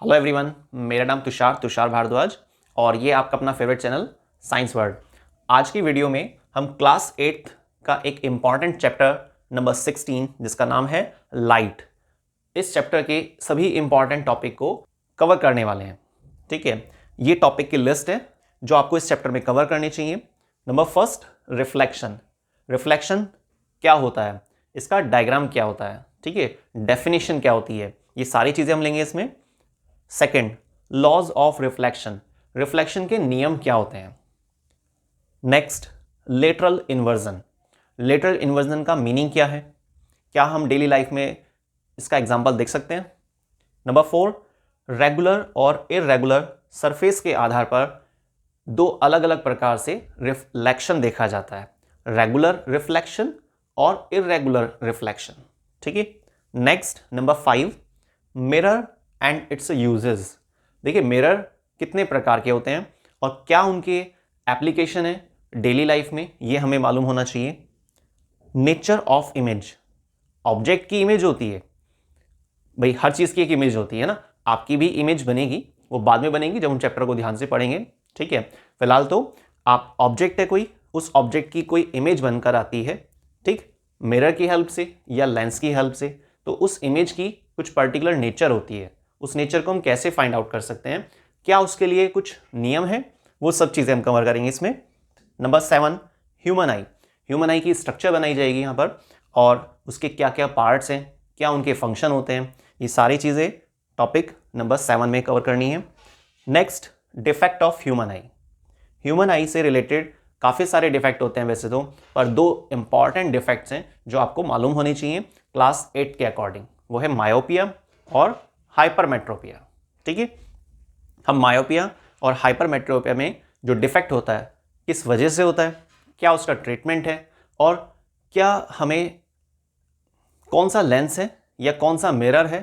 Hello everyone, मेरा नाम तुषार भारद्वाज और ये आपका अपना फेवरेट चैनल साइंस वर्ल्ड। आज की वीडियो में हम क्लास 8th का एक इम्पॉर्टेंट चैप्टर नंबर 16 जिसका नाम है लाइट, इस चैप्टर के सभी इम्पॉर्टेंट टॉपिक को कवर करने वाले हैं। ठीक है, ये टॉपिक की लिस्ट है जो आपको इस चैप्टर में कवर करनी चाहिए। Number first, reflection. रिफ्लेक्शन क्या होता है, इसका डायग्राम क्या होता है, ठीक है, डेफिनेशन क्या होती है, ये सारी चीज़ें हम लेंगे इसमें। Second, laws of reflection. Reflection के नियम क्या होते हैं। Next, lateral inversion. Lateral inversion का मीनिंग क्या है, क्या हम डेली लाइफ में इसका एग्जाम्पल देख सकते हैं। नंबर 4, रेगुलर और इरेगुलर सरफेस के आधार पर दो अलग अलग प्रकार से रिफ्लेक्शन देखा जाता है, रेगुलर रिफ्लेक्शन और इरेगुलर रिफ्लेक्शन। ठीक है। Next, number 5, mirror and it's uses. देखिए, मिरर कितने प्रकार के होते हैं और क्या उनके एप्लीकेशन है डेली लाइफ में, ये हमें मालूम होना चाहिए। नेचर ऑफ इमेज, ऑब्जेक्ट की इमेज होती है भाई, हर चीज़ की एक इमेज होती है ना, आपकी भी इमेज बनेगी, वो बाद में बनेगी जब हम चैप्टर को ध्यान से पढ़ेंगे। ठीक है, फिलहाल तो आप ऑब्जेक्ट है कोई, उस ऑब्जेक्ट की कोई इमेज बनकर आती है, ठीक, मिरर की हेल्प से या लेंस की हेल्प से, तो उस इमेज की कुछ पर्टिकुलर नेचर होती है। उस नेचर को हम कैसे फाइंड आउट कर सकते हैं, क्या उसके लिए कुछ नियम है, वो सब चीज़ें हम कवर करेंगे इसमें। नंबर 7, ह्यूमन आई। ह्यूमन आई की स्ट्रक्चर बनाई जाएगी यहाँ पर, और उसके क्या क्या पार्ट्स हैं, क्या उनके फंक्शन होते हैं, ये सारी चीज़ें टॉपिक नंबर 7 में कवर करनी है। Next, defect of human I. Human आई से रिलेटेड काफ़ी सारे डिफेक्ट होते हैं वैसे तो, पर दो इंपॉर्टेंट डिफेक्ट्स हैं जो आपको मालूम होनी चाहिए क्लास 8 के अकॉर्डिंग, वो है मायोपिया और हाइपरमेट्रोपिया। ठीक है, हम मायोपिया और हाइपरमेट्रोपिया में जो डिफेक्ट होता है किस वजह से होता है, क्या उसका ट्रीटमेंट है, और क्या हमें कौन सा लेंस है या कौन सा मिरर है,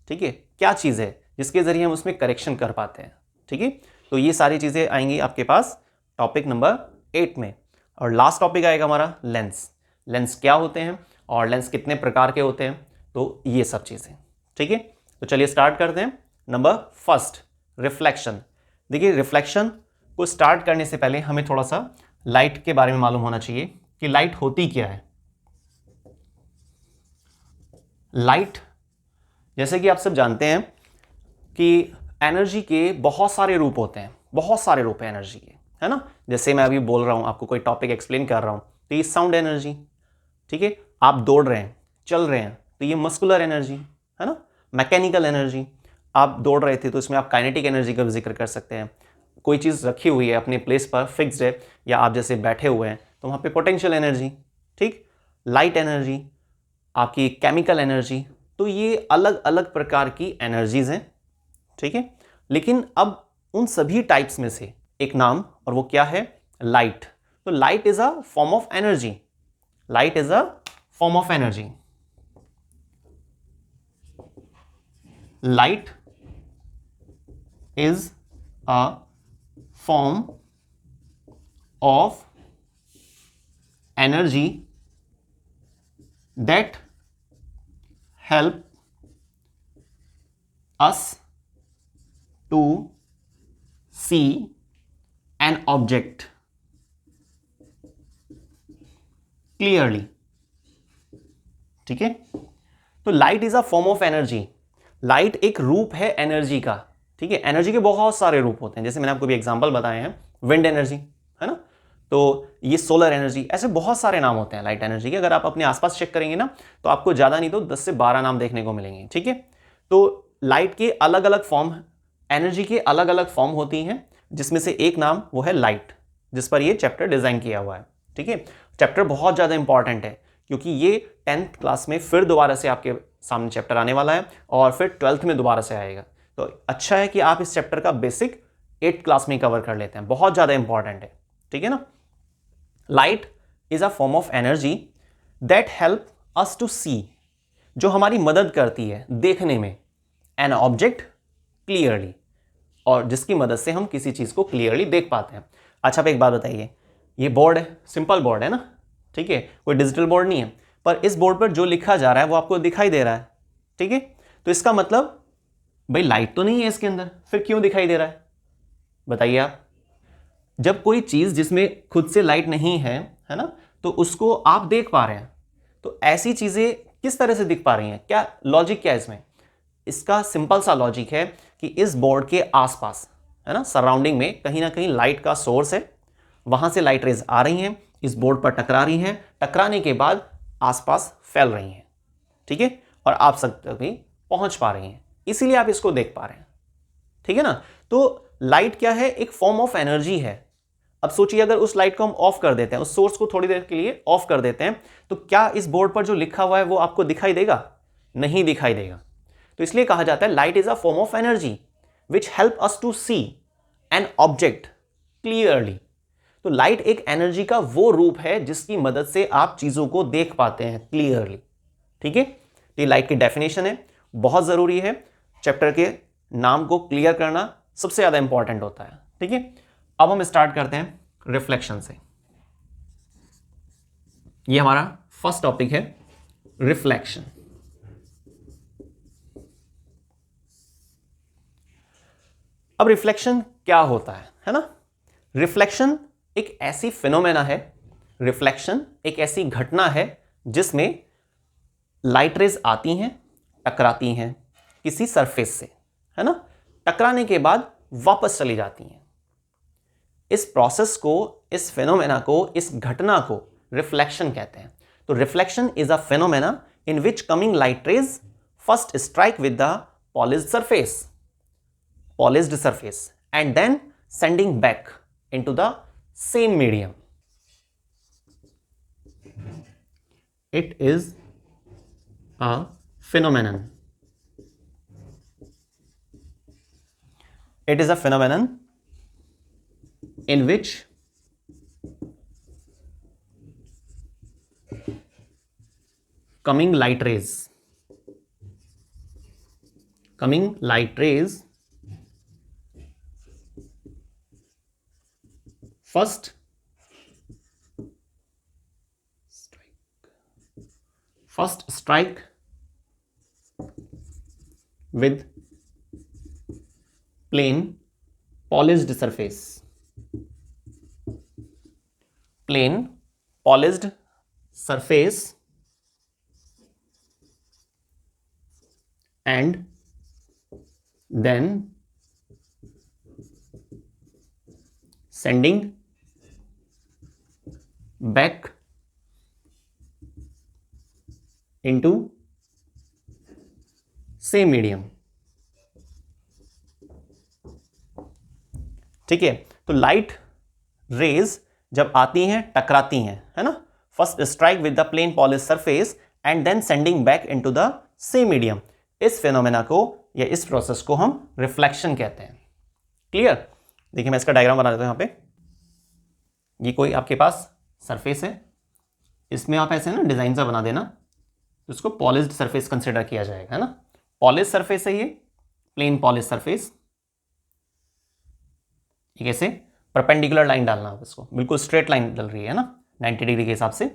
ठीक है, क्या चीज़ है जिसके ज़रिए हम उसमें करेक्शन कर पाते हैं। ठीक है, तो ये सारी चीज़ें आएंगी आपके पास टॉपिक नंबर 8 में। और लास्ट टॉपिक आएगा हमारा लेंस। लेंस क्या होते हैं और लेंस कितने प्रकार के होते हैं, तो ये सब चीज़ें। ठीक है, तो चलिए स्टार्ट करते हैं। Number first, reflection. देखिए, रिफ्लेक्शन को स्टार्ट करने से पहले हमें थोड़ा सा लाइट के बारे में मालूम होना चाहिए कि लाइट होती क्या है। लाइट, जैसे कि आप सब जानते हैं कि एनर्जी के बहुत सारे रूप होते हैं, बहुत सारे रूप हैं एनर्जी के, है ना। जैसे मैं अभी बोल रहा हूँ, आपको कोई टॉपिक एक्सप्लेन कर रहा हूँ, तो ये साउंड एनर्जी। ठीक है, आप दौड़ रहे हैं, चल रहे हैं, तो ये मस्कुलर एनर्जी, है ना। मैकेनिकल एनर्जी, आप दौड़ रहे थे तो इसमें आप काइनेटिक एनर्जी का जिक्र कर सकते हैं। कोई चीज़ रखी हुई है अपने प्लेस पर, फिक्स्ड है, या आप जैसे बैठे हुए हैं तो वहाँ पे पोटेंशियल एनर्जी। ठीक, लाइट एनर्जी, आपकी केमिकल एनर्जी, तो ये अलग अलग प्रकार की एनर्जीज हैं। ठीक है, लेकिन अब उन सभी टाइप्स में से एक नाम, और वो क्या है, लाइट। तो light is a form of energy. Light is a form of energy. Light is a form of energy that help us to see an object clearly। ठीक है, तो light is a form of energy. Light एक रूप है energy का। ठीक है, energy के बहुत सारे रूप होते हैं, जैसे मैंने आपको भी एग्जांपल बताए हैं, विंड एनर्जी, है ना, तो ये सोलर एनर्जी, ऐसे बहुत सारे नाम होते हैं लाइट एनर्जी के। अगर आप अपने आसपास चेक करेंगे ना, तो आपको ज़्यादा नहीं तो 10 से 12 नाम देखने को मिलेंगे। ठीक है, तो लाइट के अलग अलग फॉर्म, एनर्जी के अलग अलग फॉर्म होती हैं, जिसमें से एक नाम वो है लाइट, जिस पर ये चैप्टर डिज़ाइन किया हुआ है। ठीक है, चैप्टर बहुत ज़्यादा इंपॉर्टेंट है क्योंकि ये 10th क्लास में फिर दोबारा से आपके सामने चैप्टर आने वाला है, और फिर 12th में दोबारा से आएगा। तो अच्छा है कि आप इस चैप्टर का बेसिक 8th क्लास में कवर कर लेते हैं, बहुत ज़्यादा इंपॉर्टेंट है। ठीक है ना। Light is a form of energy that help us to see, जो हमारी मदद करती है देखने में, एन ऑब्जेक्ट क्लियरली, और जिसकी मदद से हम किसी चीज़ को क्लियरली देख पाते हैं। अच्छा, आप एक बात बताइए, ये बोर्ड है, सिंपल बोर्ड है ना, ठीक है, कोई डिजिटल बोर्ड नहीं है, पर इस बोर्ड पर जो लिखा जा रहा है वो आपको दिखाई दे रहा है। ठीक है, तो इसका मतलब भाई लाइट तो नहीं है इसके अंदर, फिर क्यों दिखाई दे रहा है बताइए आप। जब कोई चीज जिसमें खुद से लाइट नहीं है ना, तो उसको आप देख पा रहे हैं, तो ऐसी चीजें किस तरह से दिख पा रही हैं, क्या लॉजिक क्या है इसमें? इसका सिंपल सा लॉजिक है कि इस बोर्ड के आसपास है ना, सराउंडिंग में कहीं ना कहीं लाइट का सोर्स है, वहां से लाइट रेज आ रही हैं, इस बोर्ड पर टकरा रही हैं, टकराने के बाद आसपास फैल रही हैं, ठीक है, और आप सब तक भी पहुंच पा रही हैं, इसीलिए आप इसको देख पा रहे हैं, ठीक है ना। तो लाइट क्या है? एक फॉर्म ऑफ एनर्जी है। अब सोचिए अगर उस लाइट को हम ऑफ कर देते हैं, उस सोर्स को थोड़ी देर के लिए ऑफ कर देते हैं, तो क्या इस बोर्ड पर जो लिखा हुआ है वो आपको दिखाई देगा? नहीं दिखाई देगा। तो इसलिए कहा जाता है light is a form of energy which help us to see an object clearly. तो लाइट एक एनर्जी का वो रूप है जिसकी मदद से आप चीजों को देख पाते हैं क्लियरली, ठीक है। तो ये लाइट की डेफिनेशन है, बहुत जरूरी है, चैप्टर के नाम को क्लियर करना सबसे ज्यादा इंपॉर्टेंट होता है, ठीक है। अब हम स्टार्ट करते हैं रिफ्लेक्शन से। ये हमारा फर्स्ट टॉपिक है, रिफ्लेक्शन। अब रिफ्लेक्शन क्या होता है ना? रिफ्लेक्शन एक ऐसी फिनोमेना है, रिफ्लेक्शन एक ऐसी घटना है जिसमें लाइट रेज आती हैं, टकराती हैं किसी सरफेस से, है ना, टकराने के बाद वापस चली जाती हैं। इस प्रोसेस को, इस फिनोमेना को, इस घटना को रिफ्लेक्शन कहते हैं। तो reflection is a phenomena in which coming light rays first strike with the polished surface and then sending back into the same medium. It is a phenomenon. It is a phenomenon in which coming light rays first strike with plain polished surface and then sending back into same medium, ठीक है। तो light rays जब आती हैं, टकराती हैं, है ना, first strike with the plane polish surface and then sending back into the same medium, इस फिनोमेना को या इस प्रोसेस को हम रिफ्लेक्शन कहते हैं। क्लियर? देखिए मैं इसका डायग्राम बना देता हूं। यहां पे ये कोई आपके पास सरफेस है, इसमें आप ऐसे ना डिजाइन सा बना देना, तो इसको पॉलिश्ड सरफेस कंसिडर किया जाएगा, है ना। पॉलिश सरफेस है ये, प्लेन पॉलिश सरफेस। ये कैसे? परपेंडिकुलर लाइन डालना है इसको, बिल्कुल स्ट्रेट लाइन डल रही है ना 90 डिग्री के हिसाब से।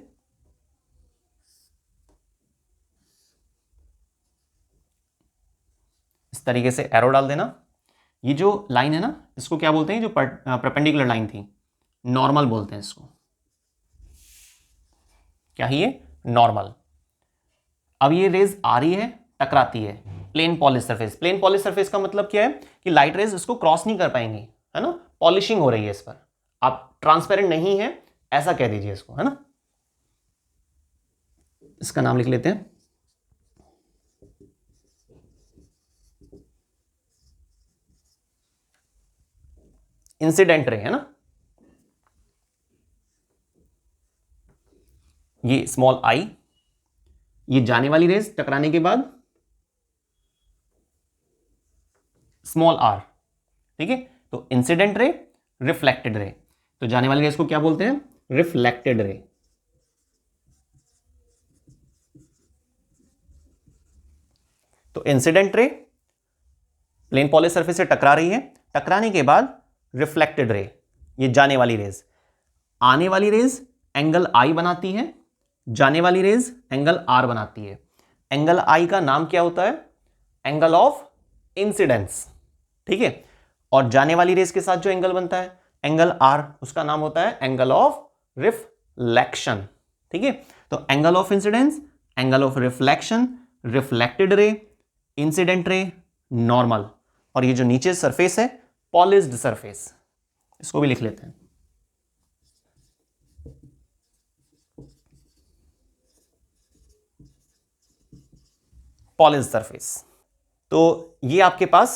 इस तरीके से एरो डाल देना। ये जो लाइन है ना, इसको क्या बोलते हैं? जो परपेंडिकुलर लाइन थी, नॉर्मल बोलते हैं इसको। क्या है ये? नॉर्मल। अब ये रेज आ रही है, टकराती है plane polish surface. Plane polish surface का मतलब क्या है? कि लाइट रेज इसको क्रॉस नहीं कर पाएंगी, है ना, पॉलिशिंग हो रही है इस पर। आप ट्रांसपेरेंट नहीं है ऐसा कह दीजिए इसको, है ना। इसका नाम लिख लेते हैं, इंसिडेंट रे, है ना। ये स्मॉल आई, ये जाने वाली रेज टकराने के बाद स्मॉल आर, ठीक है। तो इंसिडेंट रे, रिफ्लेक्टेड रे। तो जाने वाली रेज को क्या बोलते हैं? Reflected ray. तो incident ray plane polish surface से टकरा रही है, टकराने के बाद रिफ्लेक्टेड रे, ये जाने वाली रेज। आने वाली रेज एंगल आई बनाती है, जाने वाली रेज एंगल आर बनाती है। एंगल आई का नाम क्या होता है? एंगल ऑफ इंसिडेंस, ठीक है। और जाने वाली रेस के साथ जो एंगल बनता है एंगल आर, उसका नाम होता है एंगल ऑफ रिफ्लेक्शन, ठीक है। तो angle of incidence, angle of reflection, reflected ray, incident ray, normal, और ये जो नीचे सरफेस है पॉलिश्ड सरफेस, इसको भी लिख लेते हैं। Polished surface. तो ये आपके पास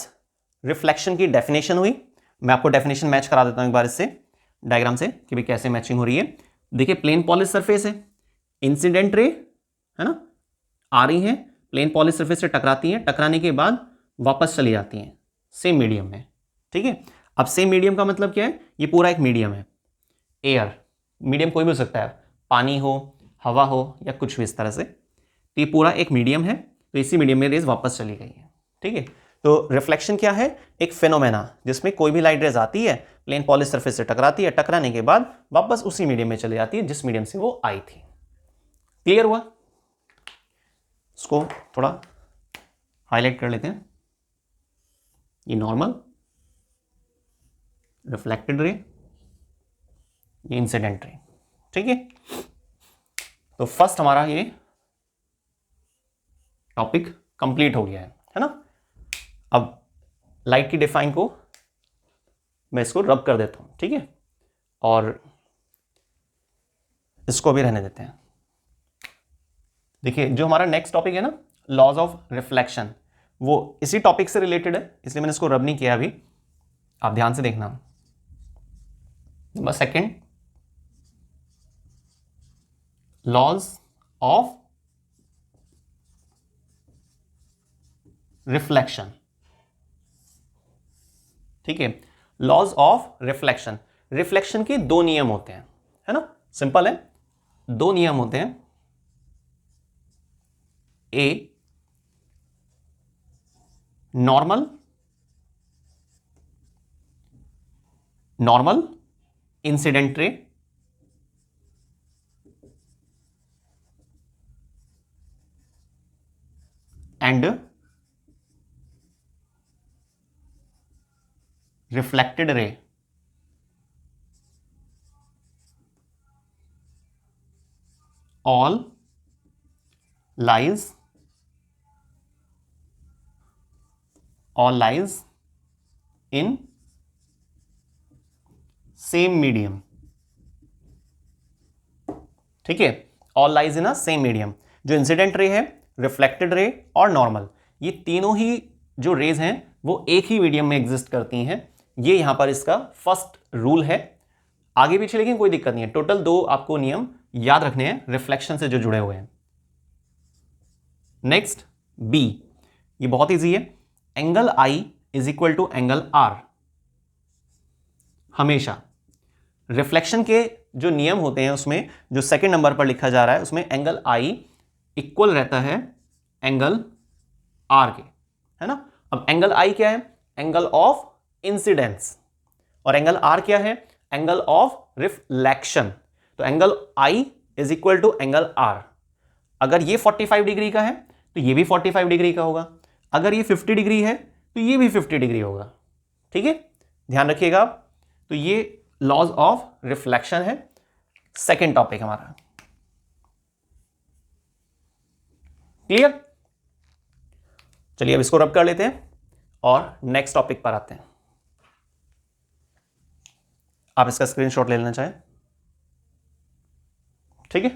रिफ्लेक्शन की डेफिनेशन हुई। मैं आपको डेफिनेशन मैच करा देता हूं एक बार इससे डायग्राम से कि भाई कैसे मैचिंग हो रही है। देखिए प्लेन पॉलिश सरफेस है, इंसिडेंट रे है ना, आ रही हैं प्लेन पॉलिश सरफेस से टकराती हैं, टकराने के बाद वापस चली जाती हैं सेम मीडियम में, ठीक है। अब सेम मीडियम का मतलब क्या है, ये पूरा एक मीडियम है, एयर मीडियम कोई भी हो सकता है, पानी हो, हवा हो, या कुछ भी इस तरह से। तो ये पूरा एक मीडियम है, तो इसी मीडियम में रेज वापस चली गई है, ठीक है। तो रिफ्लेक्शन क्या है, एक फिनोमेना जिसमें कोई भी लाइट रेज आती है, प्लेन पॉलिश सरफेस से टकराती है, टकराने के बाद वापस उसी मीडियम में चली जाती है जिस मीडियम से वो आई थी। क्लियर हुआ? इसको थोड़ा हाईलाइट कर लेते हैं। ये नॉर्मल, रिफ्लेक्टेड रे, ये इंसिडेंट रे, ठीक है। तो फर्स्ट हमारा ये टॉपिक कंप्लीट हो गया है ना। अब लाइट की डिफाइन को मैं इसको रब कर देता हूं, ठीक है, और इसको भी रहने देते हैं। देखिए जो हमारा नेक्स्ट टॉपिक है ना, लॉज ऑफ रिफ्लेक्शन, वो इसी टॉपिक से रिलेटेड है, इसलिए मैंने इसको रब नहीं किया अभी, आप ध्यान से देखना। Number second, laws of reflection, ठीक है। लॉज ऑफ रिफ्लेक्शन, रिफ्लेक्शन के दो नियम होते हैं, है ना, सिंपल है, दो नियम होते हैं। A normal, normal incident ray, and reflected ray. All lies in same medium, ठीक है। All lies in a same medium, जो इंसिडेंट रे है, रिफ्लेक्टेड रे और नॉर्मल, ये तीनों ही जो रेज हैं वो एक ही मीडियम में एग्जिस्ट करती हैं। ये यहां पर इसका फर्स्ट रूल है। आगे पीछे लेकिन कोई दिक्कत नहीं है, टोटल दो आपको नियम याद रखने हैं रिफ्लेक्शन से जो जुड़े हुए हैं। नेक्स्ट बी, ये बहुत इजी है, angle I is equal to angle R. हमेशा रिफ्लेक्शन के जो नियम होते हैं उसमें जो सेकंड नंबर पर लिखा जा रहा है उसमें एंगल आई इक्वल रहता है एंगल आर के, है ना। अब एंगल आई क्या है, एंगल ऑफ इंसिडेंस, और एंगल आर क्या है, एंगल ऑफ रिफ्लेक्शन। तो angle I is equal to angle R. अगर ये 45 डिग्री का है तो ये भी 45 डिग्री का होगा, अगर ये 50 डिग्री है तो ये भी 50 डिग्री होगा, ठीक है, ध्यान रखिएगा आप। तो ये लॉज ऑफ रिफ्लेक्शन है, सेकेंड टॉपिक हमारा। क्लियर? चलिए अब इसको रब कर लेते हैं और नेक्स्ट टॉपिक पर आते हैं। आप इसका स्क्रीनशॉट ले लेना चाहें, ठीक है।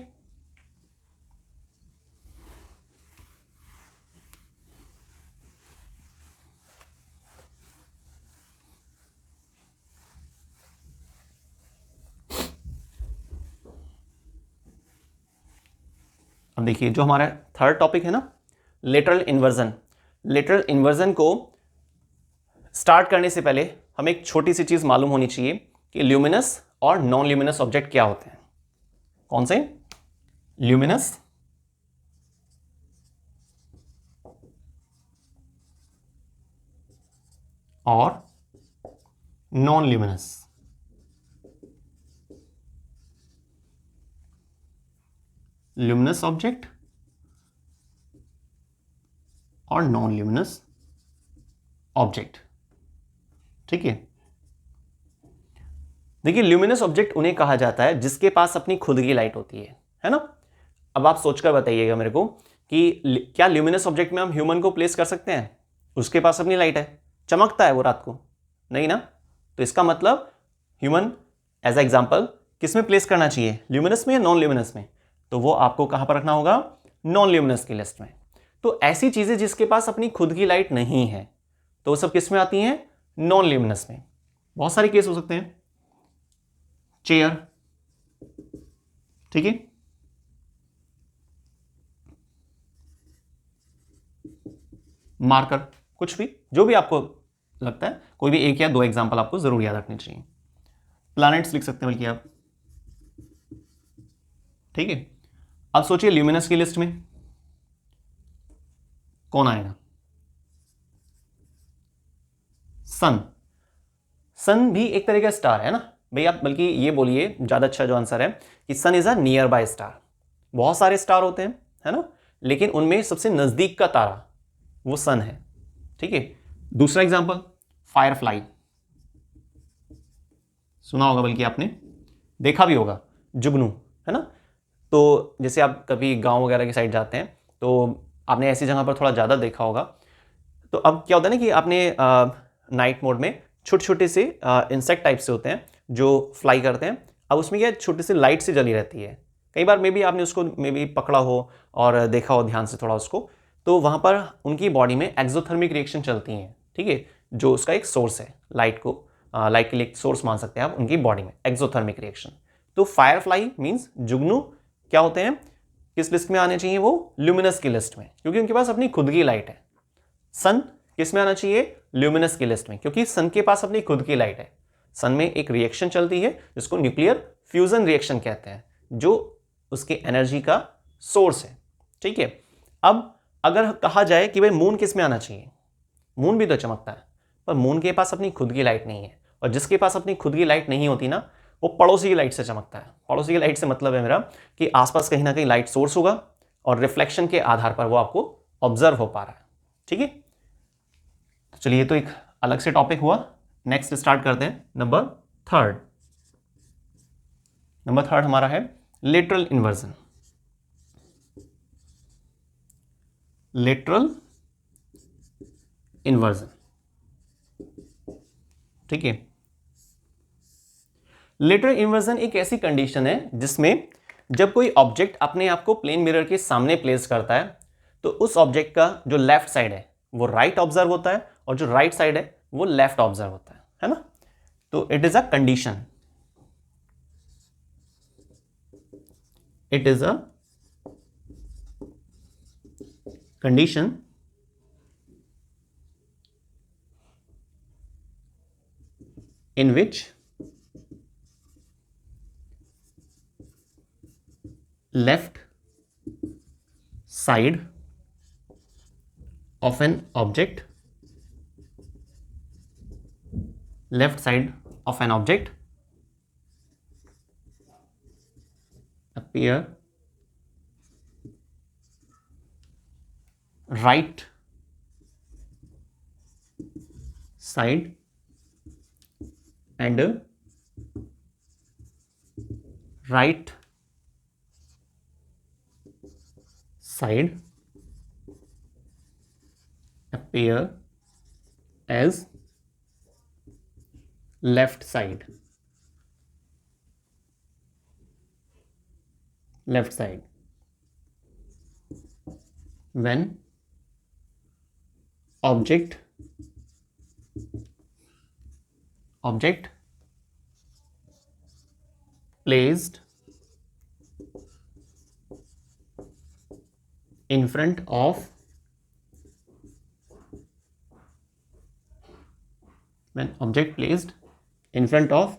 अब देखिए जो हमारा थर्ड टॉपिक है ना, लेटरल इन्वर्जन। लेटरल इन्वर्जन को स्टार्ट करने से पहले हमें एक छोटी सी चीज मालूम होनी चाहिए कि ल्यूमिनस और नॉन ल्यूमिनस ऑब्जेक्ट क्या होते हैं। कौन से? ल्यूमिनस और नॉन ल्यूमिनस। ल्यूमिनस ऑब्जेक्ट और नॉन ल्यूमिनस ऑब्जेक्ट। ठीक है, देखिए ल्यूमिनस ऑब्जेक्ट उन्हें कहा जाता है जिसके पास अपनी खुद की लाइट होती है ना। अब आप सोचकर बताइएगा मेरे को कि क्या ल्यूमिनस ऑब्जेक्ट में हम ह्यूमन को प्लेस कर सकते हैं? उसके पास अपनी लाइट है, चमकता है वो रात को, नहीं ना। तो इसका मतलब ह्यूमन एज अ एग्जांपल किस में प्लेस करना चाहिए, ल्यूमिनस में या नॉन ल्यूमिनस में? तो वो आपको कहां पर रखना होगा, नॉन ल्यूमिनस की लिस्ट में। तो ऐसी चीजें जिसके पास अपनी खुद की लाइट नहीं है तो वो सब किस में आती हैं, नॉन ल्यूमिनस में। बहुत सारे केस हो सकते हैं, चेयर, ठीक है, मार्कर, कुछ भी, जो भी आपको लगता है, कोई भी एक या दो एग्जांपल आपको जरूर याद रखनी चाहिए। प्लैनेट्स लिख सकते हैं बल्कि आप, ठीक है। अब सोचिए ल्यूमिनस की लिस्ट में कौन आएगा, सन। सन भी एक तरह का स्टार है ना भाई, आप बल्कि ये बोलिए, ज्यादा अच्छा जो आंसर है कि sun is a nearby star. बहुत सारे स्टार होते हैं, है ना, लेकिन उनमें सबसे नजदीक का तारा वो सन है, ठीक है। दूसरा एग्जांपल, फायरफ्लाई, सुना होगा बल्कि आपने, देखा भी होगा, जुगनू, है ना। तो जैसे आप कभी गांव वगैरह की साइड जाते हैं तो आपने ऐसी जगह पर थोड़ा ज़्यादा देखा होगा। तो अब क्या होता है ना कि आपने नाइट मोड में छोटे छोटे से इंसेक्ट टाइप से होते हैं जो फ्लाई करते हैं। अब उसमें क्या छोटी सी लाइट से जली रहती है, कई बार मे बी आपने उसको मे बी पकड़ा हो और देखा हो ध्यान से थोड़ा उसको, तो वहाँ पर उनकी बॉडी में एक्सोथर्मिक रिएक्शन चलती हैं, ठीक है, जो उसका एक सोर्स है, लाइट को लाइट के लिए एक सोर्स मान सकते हैं आप उनकी बॉडी में, एक्सोथर्मिक रिएक्शन। तो फायरफ्लाई मीन्स जुगनू क्या होते हैं, किस लिस्ट में आने चाहिए, वो ल्यूमिनस की लिस्ट में, क्योंकि उनके पास अपनी खुद की लाइट है। सन किस में आना चाहिए, ल्यूमिनस की लिस्ट में, क्योंकि सन के पास अपनी खुद की लाइट है। सन में एक रिएक्शन चलती है जिसको न्यूक्लियर फ्यूजन रिएक्शन कहते हैं, जो उसके एनर्जी का सोर्स है, ठीक है। अब अगर कहा जाए कि भाई मून किस में आना चाहिए, मून भी तो चमकता है, पर मून के पास अपनी खुद की लाइट नहीं है, और जिसके पास अपनी खुद की लाइट नहीं होती ना, वो पड़ोसी की लाइट से चमकता है। पड़ोसी की लाइट से मतलब है मेरा कि आसपास कहीं ना कहीं लाइट सोर्स होगा और रिफ्लेक्शन के आधार पर वो आपको ऑब्जर्व हो पा रहा है, ठीक है। तो चलिए, ये तो एक अलग से टॉपिक हुआ। नेक्स्ट स्टार्ट करते हैं, नंबर थर्ड। नंबर थर्ड हमारा है लेटरल इन्वर्जन। लेटरल इन्वर्जन, ठीक है। लेटरल इन्वर्जन एक ऐसी कंडीशन है जिसमें जब कोई ऑब्जेक्ट अपने आप को प्लेन मिरर के सामने प्लेस करता है तो उस ऑब्जेक्ट का जो लेफ्ट साइड है वो राइट ऑब्जर्व होता है और जो राइट साइड है वो लेफ्ट ऑब्जर्व होता है ना। तो it is a condition, it is a condition in which left side of an object appear right side and right side appear as left side, when object placed in front of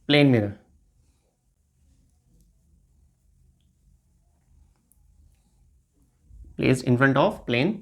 plane mirror, placed in front of plane।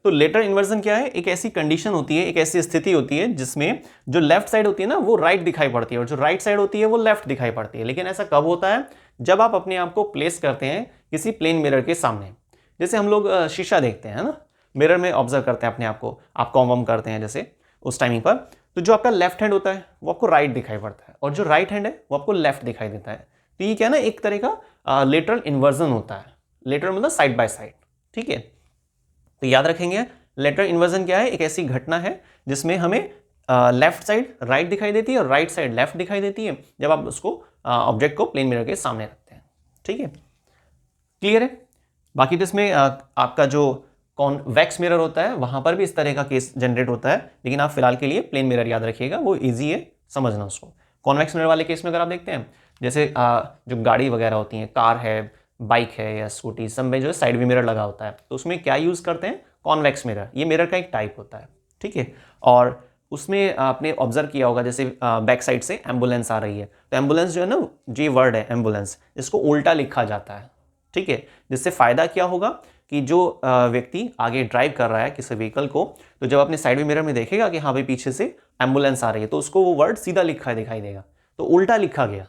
तो letter inversion क्या है, एक ऐसी condition होती है, एक ऐसी स्थिति होती है जिसमें जो लेफ्ट साइड होती है ना वो राइट दिखाई पड़ती है और जो राइट साइड होती है वो लेफ्ट दिखाई पड़ती है। लेकिन ऐसा कब होता है, जब आप अपने आप को प्लेस करते हैं किसी प्लेन मिरर के सामने। जैसे हम लोग शीशा देखते हैं ना, मिरर में ऑब्जर्व करते हैं अपने आप को, आप कॉम वॉम करते हैं जैसे उस टाइमिंग पर, तो जो आपका लेफ्ट हैंड होता है वो आपको राइट दिखाई पड़ता है और जो राइट हैंड है वो आपको लेफ्ट दिखाई देता है। तो ये क्या है ना, एक तरह का लेटरल इन्वर्जन होता है। लेटरल मतलब साइड बाय साइड, ठीक है। तो याद रखेंगे लेटरल इन्वर्जन क्या है, एक ऐसी घटना है जिसमें हमें लेफ्ट साइड राइट दिखाई देती है और राइट साइड लेफ्ट दिखाई देती है जब आप उसको ऑब्जेक्ट को प्लेन मिरर के सामने रखते हैं, ठीक है। क्लियर है। बाकी तो इसमें आपका जो कॉन्वेक्स मिरर होता है वहां पर भी इस तरह का केस जनरेट होता है, लेकिन आप फिलहाल के लिए प्लेन मिरर याद रखिएगा, वो इजी है समझना उसको। कॉन्वेक्स मिरर वाले केस में अगर आप देखते हैं, जैसे जो गाड़ी वगैरह होती है, कार है, बाइक है या स्कूटी, सब में जो है साइड में मिरर लगा होता है, तो उसमें क्या यूज़ करते हैं, कॉन्वेक्स मिरर। ये मिरर का एक टाइप होता है, ठीक है। और उसमें आपने ऑब्जर्व किया होगा, जैसे बैक साइड से एम्बुलेंस आ रही है, तो एम्बुलेंस जो है ना, जी वर्ड है एम्बुलेंस, इसको उल्टा लिखा जाता है, ठीक है। जिससे फायदा क्या होगा कि जो व्यक्ति आगे ड्राइव कर रहा है किसी व्हीकल को, तो जब अपने साइड मिरर में देखेगा कि हाँ भाई पीछे से एम्बुलेंस आ रही है, तो उसको वो वर्ड सीधा लिखा दिखाई देगा। तो उल्टा लिखा गया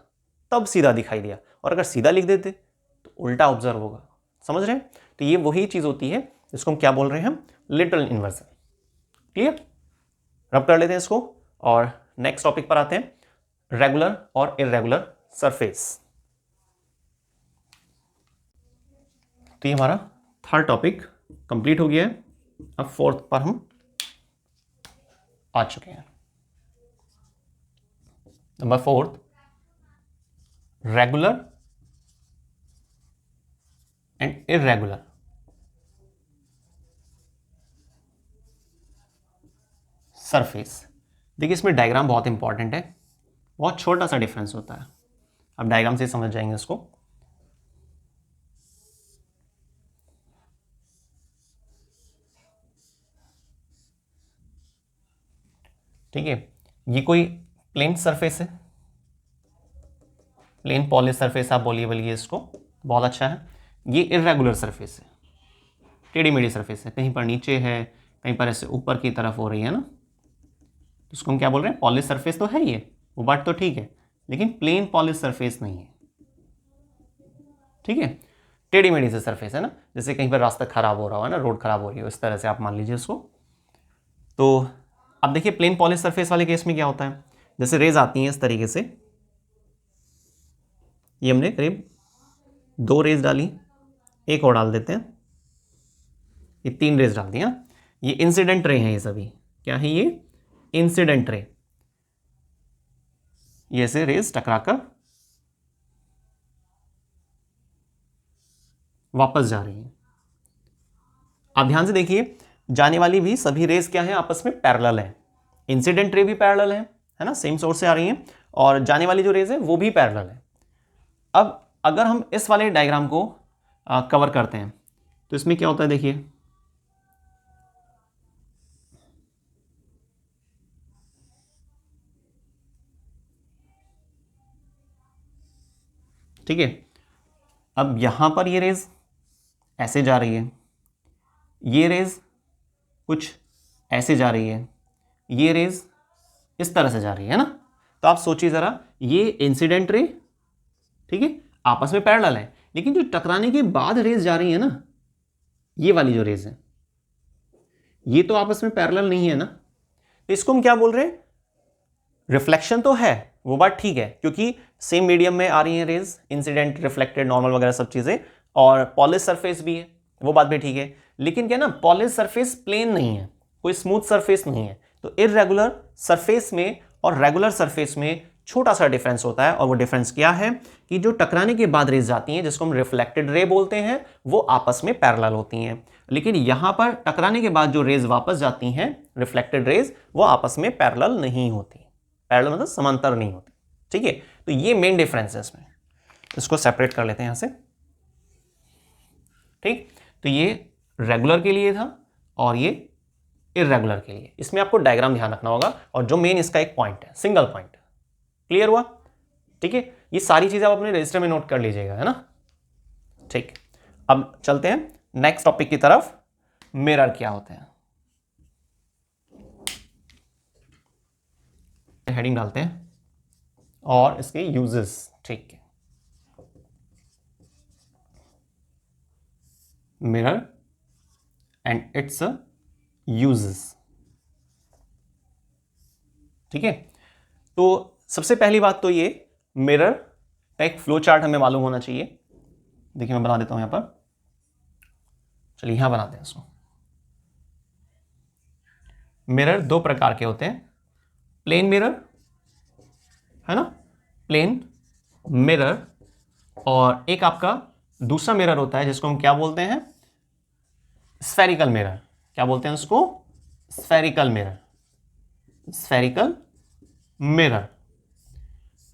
तब सीधा दिखाई दिया, और अगर सीधा लिख देते तो उल्टा ऑब्जर्व होगा। समझ रहे हैं। तो ये वही चीज होती है जिसको हम क्या बोल रहे हैं, हम लिटरल इन्वर्जन। क्लियर। रब कर लेते हैं इसको और नेक्स्ट टॉपिक पर आते हैं, रेगुलर और इरेगुलर सरफेस। तो ये हमारा थर्ड टॉपिक कंप्लीट हो गया है। अब फोर्थ पर हम आ चुके हैं। Number fourth, regular and irregular surface. देखिए इसमें डायग्राम बहुत इंपॉर्टेंट है, बहुत छोटा सा डिफरेंस होता है, अब डायग्राम से समझ जाएंगे इसको। ठीक है, ये कोई प्लेन सरफेस है, प्लेन पॉलिश सरफेस आप बोलिए इसको, बहुत अच्छा है। ये इरेगुलर सरफेस है, टेढ़ी मेढ़ी सरफेस है, कहीं पर नीचे है, कहीं पर ऐसे ऊपर की तरफ हो रही है ना, इसको हम क्या बोल रहे हैं, पॉलिश सरफेस तो है ये, वो बात तो ठीक है, लेकिन प्लेन पॉलिश सरफेस नहीं है, ठीक है। टेढ़ी मेढ़ी से सरफेस है ना, जैसे कहीं पर रास्ता खराब हो रहा है ना, रोड खराब हो रही है, इस तरह से आप मान लीजिए उसको। तो अब देखिए प्लेन पॉलिश सरफेस वाले केस में क्या होता है, जैसे रेज आती हैं इस तरीके से, ये हमने करीब 2 रेज डाली, एक और डाल देते हैं, ये 3 रेज डाल दिया। ये इंसिडेंट रे हैं, ये सभी क्या है, ये इंसिडेंट रे, ये से रेज टकराकर वापस जा रही है। आप ध्यान से देखिए, जाने वाली भी सभी रेज क्या है, आपस में पैरेलल है। इंसिडेंट रे भी पैरेलल है ना, सेम सोर्स से आ रही है, और जाने वाली जो रेज है वो भी पैरेलल है। अब अगर हम इस वाले डायग्राम को कवर करते हैं तो इसमें क्या होता है, देखिए ठीक है। अब यहां पर ये रेज ऐसे जा रही है, ये रेज कुछ ऐसे जा रही है, ये रेज इस तरह से जा रही है ना। तो आप सोचिए जरा, ये इंसिडेंट रे, ठीक है, आपस में पैरेलल है, लेकिन जो टकराने के बाद रेज जा रही है ना, ये वाली जो रेज है, ये तो आपस में पैरेलल नहीं है ना। तो इसको हम क्या बोल रहे हैं, रिफ्लेक्शन तो है, वो बात ठीक है, क्योंकि सेम मीडियम में आ रही है रेज, इंसिडेंट, रिफ्लेक्टेड, नॉर्मल वगैरह सब चीजें, और पॉलिश सरफेस भी है, वो बात भी ठीक है। लेकिन क्या ना, पॉलिश सरफेस प्लेन नहीं है, कोई स्मूथ सरफेस नहीं है। तो इरेगुलर सरफेस में और रेगुलर सरफेस में छोटा सा डिफरेंस होता है, और वो डिफरेंस क्या है कि जो टकराने के बाद रेज जाती हैं, जिसको हम रिफ्लेक्टेड रे बोलते हैं, वो आपस में पैरेलल होती हैं। लेकिन यहां पर टकराने के बाद जो रेज वापस जाती हैं, रिफ्लेक्टेड रेज, वो आपस में पैरेलल नहीं होती, पैरेलल मतलब समांतर नहीं होती, ठीक है। तो ये मेन डिफरेंस है इसमें, इसको सेपरेट कर लेते हैं यहां से, ठीक। तो ये रेगुलर के लिए था और ये इरेगुलर के लिए। इसमें आपको डायग्राम ध्यान रखना होगा, और जो मेन इसका एक पॉइंट है, सिंगल पॉइंट। क्लियर हुआ, ठीक है। ये सारी चीजें आप अपने रजिस्टर में नोट कर लीजिएगा, है ना, ठीक। अब चलते हैं नेक्स्ट टॉपिक की तरफ, मिरर क्या होते हैं। हेडिंग डालते हैं और इसके यूजेस, ठीक है। Mirror and it's uses. ठीक है, तो सबसे पहली बात तो ये मिरर का एक फ्लो चार्ट हमें मालूम होना चाहिए। देखिए मैं बना देता हूं यहां पर, चलिए यहां बनाते हैं इसको। मिरर दो प्रकार के होते हैं, प्लेन मिरर है ना, प्लेन मिरर, और एक आपका दूसरा मिरर होता है जिसको हम क्या बोलते हैं, स्फेरिकल मिरर। क्या बोलते हैं उसको, स्फेरिकल मिरर, स्फेरिकल मिरर।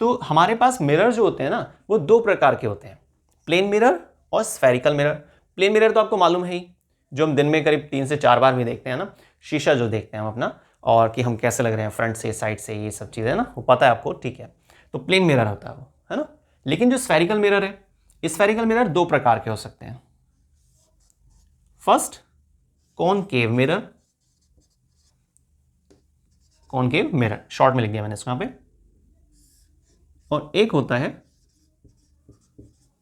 तो हमारे पास मिरर जो होते हैं ना वो दो प्रकार के होते हैं, प्लेन मिरर और स्फेरिकल मिरर। प्लेन मिरर तो आपको मालूम है ही, जो हम दिन में करीब 3 से 4 बार भी देखते हैं ना, शीशा जो देखते हैं हम अपना, और कि हम कैसे लग रहे हैं फ्रंट से साइड से, ये सब चीज़ें ना, वो पता है आपको, ठीक है। तो प्लेन मिरर होता है वो, है ना। लेकिन जो स्फेरिकल मिरर है, स्फेरिकल मिरर दो प्रकार के हो सकते हैं। First concave mirror, concave mirror short में लिख दिया मैंने इसको यहां पे, और एक होता है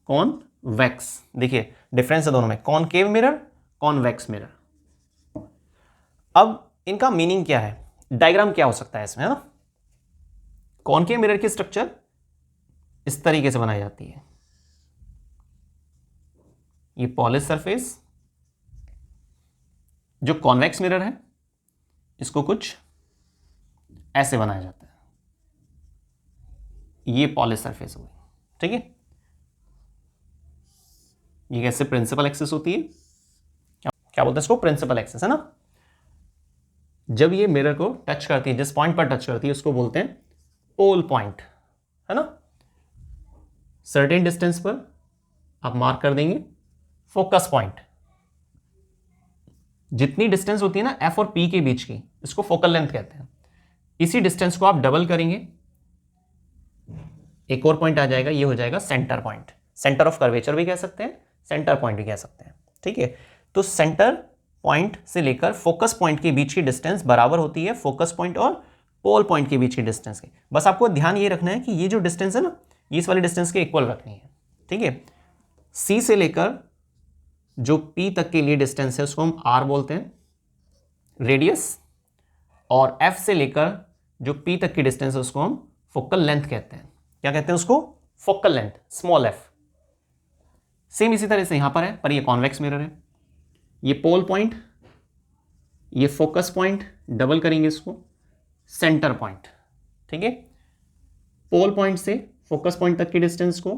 कॉनवेक्स। देखिए डिफरेंस है दोनों में, कॉनकेव मिरर, कॉनवेक्स मिरर। अब इनका मीनिंग क्या है, डायग्राम क्या हो सकता है इसमें, है ना। कॉनकेव मिरर की स्ट्रक्चर इस तरीके से बनाई जाती है, ये पॉलिश सरफेस। जो कॉन्वेक्स मिरर है इसको कुछ ऐसे बनाया जाता है, ये पॉलिश सरफेस हो गई, ठीक है। ये कैसे प्रिंसिपल एक्सिस होती है, क्या बोलते हैं इसको, प्रिंसिपल एक्सिस, है ना। जब ये मिरर को टच करती है, जिस पॉइंट पर टच करती है उसको बोलते हैं पोल पॉइंट, है ना। सर्टेन डिस्टेंस पर आप मार्क कर देंगे फोकस पॉइंट। जितनी डिस्टेंस होती है ना एफ और पी के बीच की, इसको फोकल लेंथ कहते हैं। इसी डिस्टेंस को आप डबल करेंगे, एक और पॉइंट आ जाएगा, ये हो जाएगा centre point. Centre of curvature भी कह सकते हैं, सेंटर पॉइंट भी कह सकते हैं, ठीक है। तो सेंटर पॉइंट से लेकर फोकस पॉइंट के बीच की डिस्टेंस बराबर होती है फोकस पॉइंट और पोल पॉइंट के बीच की डिस्टेंस की। बस आपको ध्यान ये रखना है कि ये जो डिस्टेंस है ना, ये इस वाली डिस्टेंस के इक्वल रखनी है, ठीक है। सी से लेकर जो पी तक के लिए डिस्टेंस है उसको हम आर बोलते हैं, रेडियस, और एफ से लेकर जो पी तक की डिस्टेंस है उसको हम फोकल लेंथ कहते हैं। क्या कहते हैं उसको, focal length, small F. Same इसी तरह से यहां पर है, पर ये कॉन्वेक्स मिरर है। ये पोल पॉइंट, ये फोकस पॉइंट, डबल करेंगे इसको सेंटर पॉइंट, ठीक है। पोल पॉइंट से फोकस पॉइंट तक की डिस्टेंस को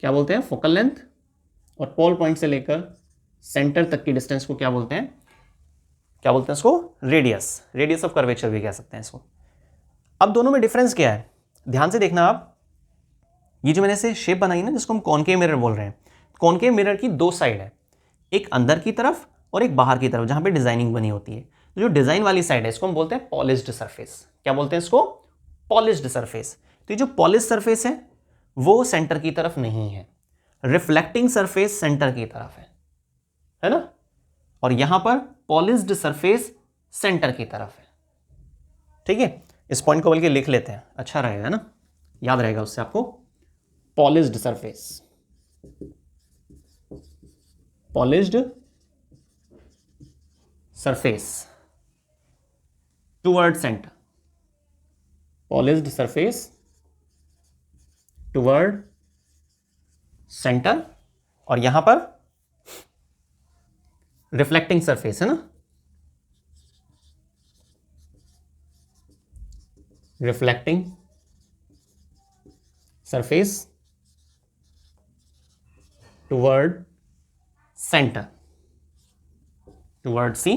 क्या बोलते हैं, फोकल लेंथ, और पोल पॉइंट से लेकर सेंटर तक की डिस्टेंस को क्या बोलते हैं, क्या बोलते हैं इसको, रेडियस, रेडियस ऑफ कर्वेचर भी कह सकते हैं इसको। अब दोनों में डिफरेंस क्या है, ध्यान से देखना आप। ये जो मैंने से शेप बनाई ना, जिसको हम कॉनकेव मिरर बोल रहे हैं, कॉनकेव मिरर की दो साइड है, एक अंदर की तरफ और एक बाहर की तरफ, जहां पे डिजाइनिंग बनी होती है। तो जो डिजाइन वाली साइड है इसको हम बोलते हैं पॉलिश्ड सरफेस। क्या बोलते हैं इसको, पॉलिश्ड सरफेस। तो ये जो पॉलिश सरफेस है वो सेंटर की तरफ नहीं है, रिफ्लेक्टिंग सरफेस सेंटर की तरफ है ना। और यहां पर पॉलिश्ड सरफेस सेंटर की तरफ है, ठीक है। इस पॉइंट को बल्कि लिख लेते हैं, अच्छा रहेगा ना, याद रहेगा उससे आपको। Polished surface, polished surface toward centre, polished surface toward centre, और यहां पर रिफ्लेक्टिंग सरफेस है ना, reflecting surface toward centre, toward C.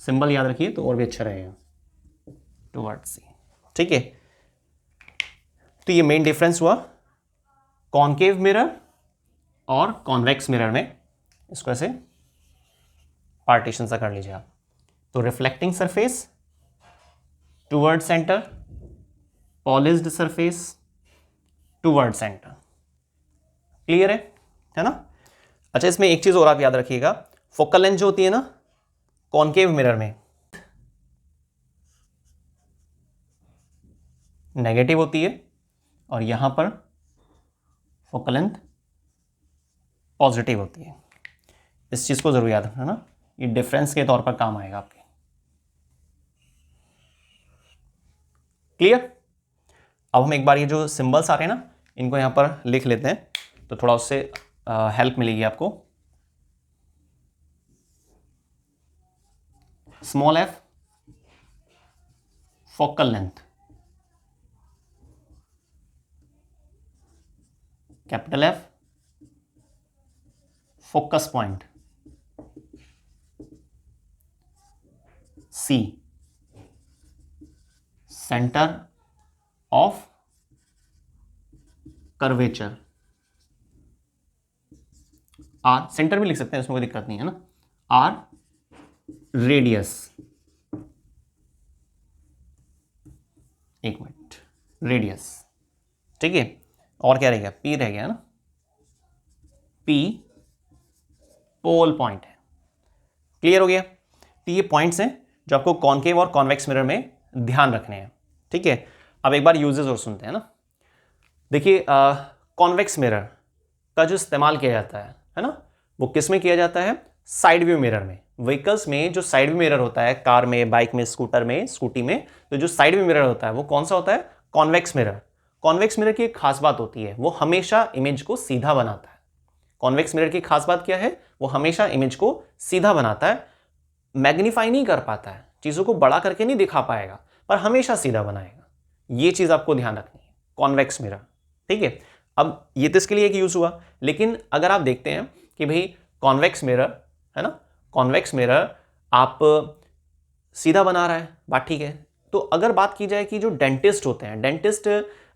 Symbol याद रखिए तो और भी अच्छा रहेगा, टुवर्ड सी, ठीक है। तो ये मेन डिफरेंस हुआ कॉनकेव मिरर और कॉन्वेक्स मिरर में। इसको ऐसे पार्टीशन सा कर लीजिए आप। तो reflecting surface toward centre, polished surface toward centre. Clear है ना। अच्छा, इसमें एक चीज और आप याद रखिएगा, फोकल लेंथ जो होती है ना कॉनकेव मिरर में नेगेटिव होती है, और यहां पर फोकल लेंथ पॉजिटिव होती है। इस चीज़ को ज़रूर याद रखना ना, ये डिफरेंस के तौर पर काम आएगा आपके। क्लियर? अब हम एक बार ये जो सिंबल्स आ रहे हैं ना, इनको यहाँ पर लिख लेते हैं, तो थोड़ा उससे हेल्प मिलेगी आपको। Small F focal length, capital F focus point, C centre of curvature, R centre भी लिख सकते हैं, इसमें कोई दिक्कत नहीं है ना, आर रेडियस, एक मिनट, रेडियस, ठीक है। और क्या रह गया, पी रह गया ना, पी पोल पॉइंट है। क्लियर हो गया? तो ये पॉइंट्स हैं जो आपको कॉनकेव और कॉन्वेक्स मिरर में ध्यान रखने हैं, ठीक है। अब एक बार यूजेस और सुनते हैं ना। देखिए कॉन्वेक्स मिरर का जो इस्तेमाल किया जाता है ना, वो किस में किया जाता है? साइड व्यू मिरर में। व्हीकल्स में जो साइड व्यू मिरर होता है, कार में, बाइक में, स्कूटर में, स्कूटी में, तो जो साइड व्यू मिरर होता है वो कौन सा होता है? Convex mirror. कॉन्वेक्स मिरर की एक खास बात होती है, वो हमेशा इमेज को सीधा बनाता है। कॉन्वेक्स मिरर की खास बात क्या है? वो हमेशा इमेज को सीधा बनाता है, मैग्नीफाई नहीं कर पाता है, चीजों को बड़ा करके नहीं दिखा पाएगा, पर हमेशा सीधा बनाएगा। ये चीज आपको ध्यान रखनी है, कॉन्वेक्स मिरर, ठीक है। अब ये तो इसके लिए एक यूज हुआ, लेकिन अगर आप देखते हैं कि भाई कॉन्वेक्स मिरर है ना, कॉन्वेक्स मिरर आप सीधा बना रहा है, बात ठीक है। तो अगर बात की जाए कि जो डेंटिस्ट होते हैं, डेंटिस्ट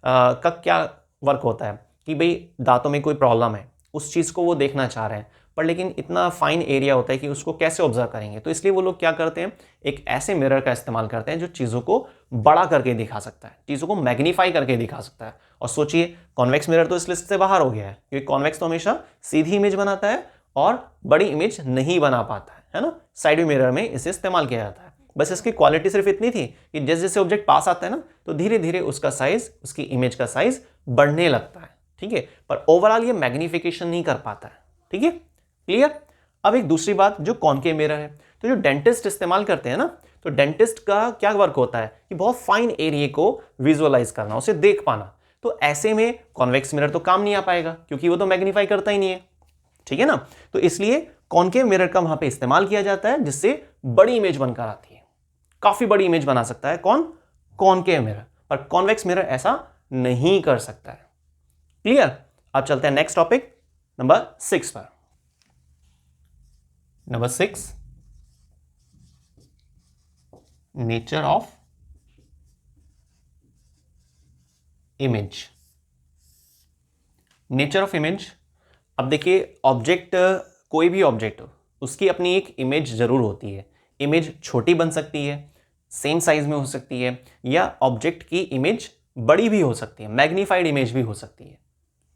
का क्या वर्क होता है कि भाई दांतों में कोई प्रॉब्लम है, उस चीज़ को वो देखना चाह रहे हैं, पर लेकिन इतना फाइन एरिया होता है कि उसको कैसे ऑब्जर्व करेंगे, तो इसलिए वो लोग क्या करते हैं, एक ऐसे मिरर का इस्तेमाल करते हैं जो चीज़ों को बड़ा करके दिखा सकता है, चीज़ों को मैग्नीफाई करके दिखा सकता है। और सोचिए कॉन्वेक्स मिरर तो इस लिस्ट से बाहर हो गया है, क्योंकि कॉन्वेक्स तो हमेशा सीधी इमेज बनाता है और बड़ी इमेज नहीं बना पाता है ना। साइड व्यू मिरर में इसे इस्तेमाल किया जाता है। बस इसकी क्वालिटी सिर्फ इतनी थी कि जैसे जैसे ऑब्जेक्ट पास आता है ना, तो धीरे धीरे उसका साइज, उसकी इमेज का साइज बढ़ने लगता है, ठीक है। पर ओवरऑल ये मैग्निफिकेशन नहीं कर पाता है, ठीक है। क्लियर? अब एक दूसरी बात, जो कॉनकेव मिरर है, तो जो डेंटिस्ट इस्तेमाल करते हैं ना, तो डेंटिस्ट का क्या वर्क होता है कि बहुत फाइन एरिया को विजुअलाइज करना, उसे देख पाना। तो ऐसे में कॉन्वेक्स मिरर तो काम नहीं आ पाएगा, क्योंकि वो तो मैग्नीफाई करता ही नहीं है, ठीक है ना। तो इसलिए कॉनकेव मिरर का वहां पे इस्तेमाल किया जाता है, जिससे बड़ी इमेज बनकर आती है, काफी बड़ी इमेज बना सकता है कौन? Concave mirror. पर कॉन्वेक्स मिरर ऐसा नहीं कर सकता है। क्लियर? अब चलते हैं नेक्स्ट टॉपिक नंबर 6 पर। Number 6, nature of image. Nature of image, अब देखिए ऑब्जेक्ट, कोई भी ऑब्जेक्ट हो, उसकी अपनी एक इमेज जरूर होती है। इमेज छोटी बन सकती है, सेम साइज में हो सकती है, या ऑब्जेक्ट की इमेज बड़ी भी हो सकती है, मैग्नीफाइड इमेज भी हो सकती है,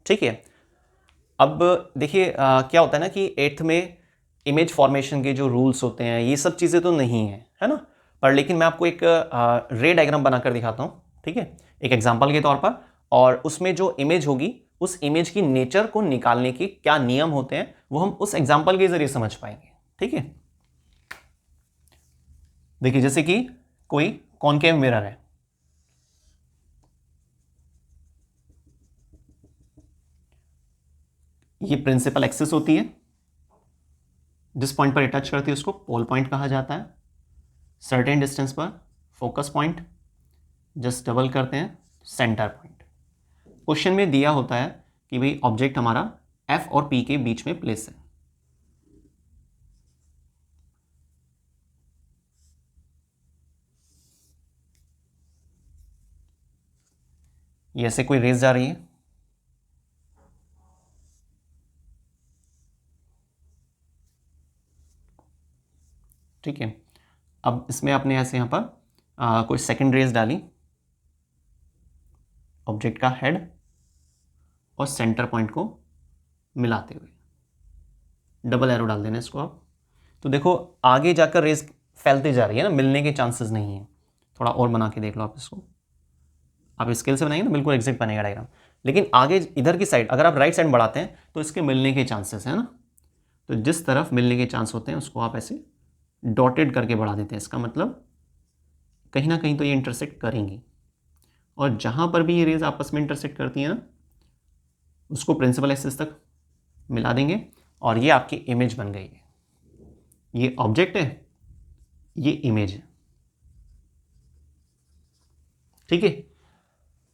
ठीक है। अब देखिए क्या होता है ना कि 8th में इमेज फॉर्मेशन के जो रूल्स होते हैं, ये सब चीज़ें तो नहीं है ना। पर लेकिन मैं आपको एक रे डायग्राम बनाकर दिखाता हूँ, ठीक है, एक एग्जांपल के तौर पर। और उसमें जो इमेज होगी, उस इमेज की नेचर को निकालने के क्या नियम होते हैं, वो हम उस एग्जांपल के जरिए समझ पाएंगे, ठीक है। देखिए जैसे कि कोई कॉनकेव मिरर है, ये प्रिंसिपल एक्सिस होती है, जिस पॉइंट पर टच करती है उसको पोल पॉइंट कहा जाता है। सर्टेन डिस्टेंस पर फोकस पॉइंट, जस्ट डबल करते हैं सेंटर पॉइंट। क्वेश्चन में दिया होता है कि भाई ऑब्जेक्ट हमारा एफ और पी के बीच में प्लेस है। ये ऐसे कोई रेस जा रही है, ठीक है। अब इसमें आपने ऐसे यहां पर कोई सेकंड रेस डाली, ऑब्जेक्ट का हेड और सेंटर पॉइंट को मिलाते हुए डबल एरो डाल देना इसको आप। तो देखो आगे जाकर रेस फैलती जा रही है ना, मिलने के चांसेस नहीं है। थोड़ा और बना के देख लो आप इसको, आप स्केल से बनाएंगे ना बिल्कुल एग्जैक्ट बनेगा डायग्राम। लेकिन आगे इधर की साइड अगर आप राइट साइड बढ़ाते हैं तो इसके मिलने के चांसेस है ना। तो जिस तरफ मिलने के चांस होते हैं उसको आप ऐसे डॉटेड करके बढ़ा देते हैं। इसका मतलब कहीं ना कहीं तो ये इंटरसेक्ट करेंगी, और जहाँ पर भी ये रेज आपस में इंटरसेक्ट करती हैं ना, उसको प्रिंसिपल एक्सिस तक मिला देंगे और ये आपकी इमेज बन गई है। ये ऑब्जेक्ट है, ये इमेज है। ठीक है,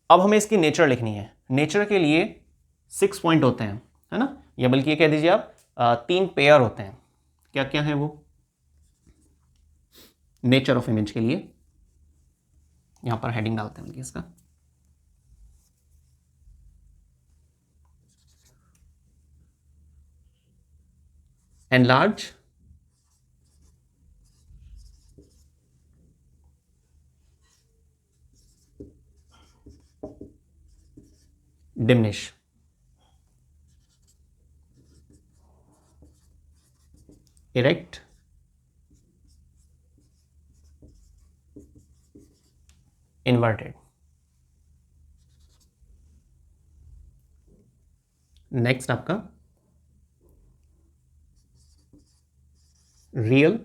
अब हमें इसकी नेचर लिखनी है। नेचर के लिए 6 पॉइंट होते हैं, है ना, या बल्कि ये कह दीजिए आप 3 पेयर होते हैं। क्या क्या है वो नेचर ऑफ इमेज के लिए? यहां पर हेडिंग डालते हैं इसका। Enlarge, diminish. Erect, inverted. Next आपका रियल,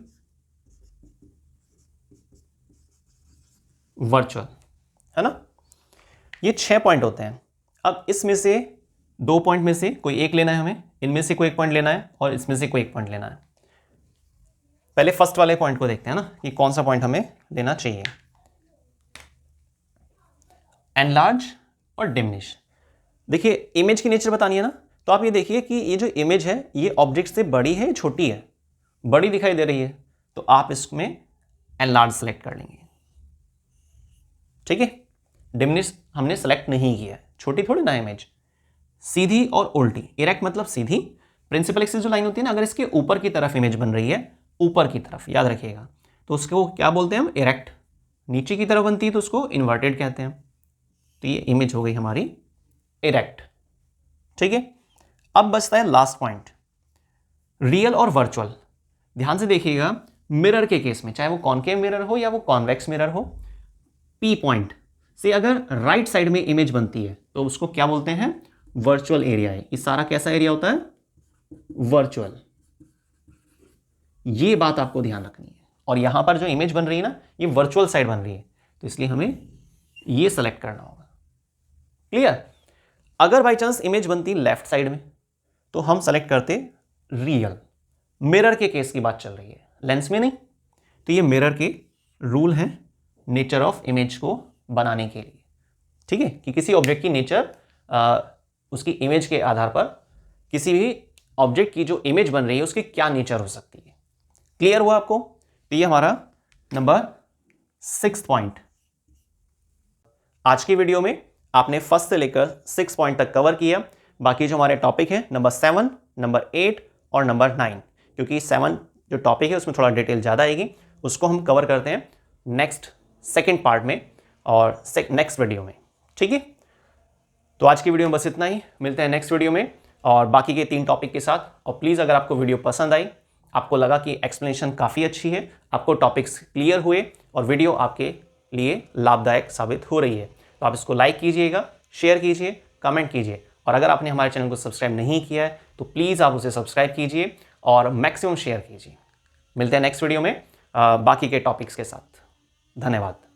वर्चुअल, है ना। ये 6 पॉइंट होते हैं। अब इसमें से 2 पॉइंट में से कोई एक लेना है हमें, इनमें से कोई एक पॉइंट लेना है और इसमें से कोई एक पॉइंट लेना है। पहले फर्स्ट वाले पॉइंट को देखते हैं ना कि कौन सा पॉइंट हमें लेना चाहिए। एनलार्ज और डिमिनिश। देखिए इमेज की नेचर बतानी है ना, तो आप ये देखिए कि ये जो इमेज है ये ऑब्जेक्ट से बड़ी है, छोटी है? बड़ी दिखाई दे रही है तो आप इसमें एनलार्ज सेलेक्ट कर लेंगे। ठीक है, डिमिनिश हमने सेलेक्ट नहीं किया है, छोटी थोड़ी ना इमेज। सीधी और उल्टी, इरेक्ट मतलब सीधी, प्रिंसिपल एक्सिस जो लाइन होती है ना, अगर इसके ऊपर की तरफ इमेज बन रही है, ऊपर की तरफ याद रखिएगा, तो उसको क्या बोलते हैं हम? इरेक्ट। नीचे की तरफ बनती है तो उसको इन्वर्टेड कहते हैं। तो ये इमेज हो गई हमारी इरेक्ट। ठीक है, अब बचता है लास्ट पॉइंट, रियल और वर्चुअल। ध्यान से देखिएगा, मिरर के केस में, चाहे वो कॉनकेव मिरर हो या वो कॉन्वेक्स मिरर हो, पी पॉइंट से अगर राइट साइड में इमेज बनती है तो उसको क्या बोलते हैं? वर्चुअल एरिया है। ये सारा कैसा एरिया होता है? वर्चुअल। ये बात आपको ध्यान रखनी है। और यहां पर जो इमेज बन रही है ना, ये वर्चुअल साइड बन रही है, तो इसलिए हमें ये सेलेक्ट करना होगा। क्लियर? अगर बाई चांस इमेज बनती लेफ्ट साइड में तो हम सेलेक्ट करते रियल। मिरर के केस की बात चल रही है, लेंस में नहीं। तो ये मिरर के रूल हैं नेचर ऑफ इमेज को बनाने के लिए। ठीक है, कि किसी ऑब्जेक्ट की नेचर उसकी इमेज के आधार पर किसी भी ऑब्जेक्ट की जो इमेज बन रही है उसकी क्या नेचर हो सकती है। क्लियर हुआ आपको? तो ये हमारा नंबर 6 पॉइंट। आज की वीडियो में आपने फर्स्ट से लेकर 6 पॉइंट तक कवर किया। बाकी जो हमारे टॉपिक है नंबर 7, नंबर 8 और नंबर 9, क्योंकि 7 जो टॉपिक है उसमें थोड़ा डिटेल ज़्यादा आएगी, उसको हम कवर करते हैं नेक्स्ट सेकेंड पार्ट में और नेक्स्ट वीडियो में। ठीक है, तो आज की वीडियो में बस इतना ही। मिलते हैं नेक्स्ट वीडियो में और बाकी के 3 टॉपिक के साथ। और प्लीज़ अगर आपको वीडियो पसंद आई, आपको लगा कि एक्सप्लेनेशन काफ़ी अच्छी है, आपको टॉपिक्स क्लियर हुए और वीडियो आपके लिए लाभदायक साबित हो रही है, तो आप इसको लाइक कीजिएगा, शेयर कीजिए, कमेंट कीजिए। और अगर आपने हमारे चैनल को सब्सक्राइब नहीं किया है तो प्लीज़ आप उसे सब्सक्राइब कीजिए और मैक्सिमम शेयर कीजिए। मिलते हैं नेक्स्ट वीडियो में बाकी के टॉपिक्स के साथ। धन्यवाद।